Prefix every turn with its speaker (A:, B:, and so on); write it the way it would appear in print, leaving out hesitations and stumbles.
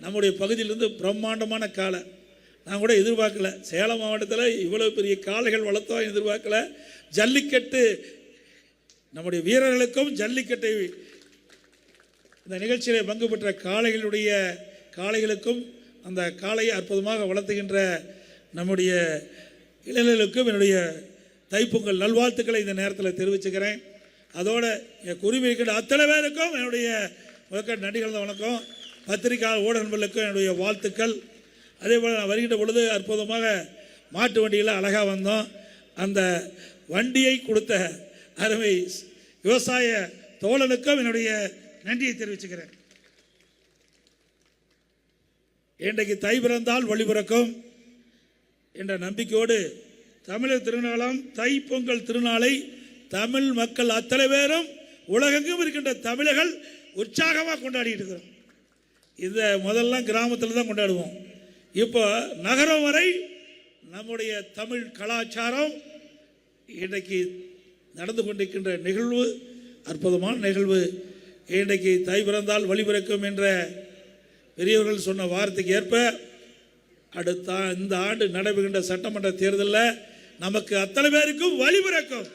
A: நம்முடைய பகுதியிலிருந்து பிரம்மாண்டமான காளை நான் கூட எதிர்பார்க்கல. சேலம் மாவட்டத்தில் இவ்வளோ பெரிய காளைகள் வளர்த்தோம் எதிர்பார்க்கல. ஜல்லிக்கட்டு நம்முடைய வீரர்களுக்கும் ஜல்லிக்கட்டை இந்த நிகழ்ச்சியில் பங்கு பெற்ற காளைகளுக்கும் அந்த காளையை அற்புதமாக வளர்த்துகின்ற நம்முடைய இளைஞர்களுக்கும் என்னுடைய தைப்பொங்கல் நல்வாழ்த்துக்களை இந்த நேரத்தில் தெரிவிச்சுக்கிறேன். அதோட என் குருவிக்கிற அத்தனை பேருக்கும் என்னுடைய முதற்கண் நன்றிகள் வணக்கம். பத்திரிகை ஊடகங்களுக்கும் என்னுடைய வாழ்த்துக்கள். அதே போல் நான் வருகின்ற பொழுது அற்புதமாக மாட்டு வண்டியில் அழகாக வந்தோம். அந்த வண்டியை கொடுத்த அருமை விவசாய தோழனுக்கும் என்னுடைய நன்றியை தெரிவிச்சுக்கிறேன். இன்றைக்கு தை பிறந்தால் வழி பிறக்கும் என்ற நம்பிக்கையோடு தமிழர் திருநாளாம் தைப்பொங்கல் திருநாளை தமிழ் மக்கள் அத்தனை பேரும் உலகெங்கும் இருக்கின்ற தமிழர்கள் உற்சாகமாக கொண்டாடிட்டு இருக்கிறோம். இந்த முதல்லாம் கிராமத்தில் தான் கொண்டாடுவோம். இப்போ நகரம் வரை நம்முடைய தமிழ் கலாச்சாரம் இன்றைக்கு நடந்து கொண்டிருக்கின்ற நிகழ்வு அற்புதமான நிகழ்வு. இன்றைக்கு தை பிறந்தால் வழி பிறக்கும் என்ற பெரியவர்கள் சொன்ன வார்த்தைக்கு ஏற்ப அடுத்த இந்த ஆண்டு நடைபெறுகின்ற சட்டமன்ற தேர்தலில் நமக்கு அத்தனை பேருக்கும் வழி பிறக்கும்.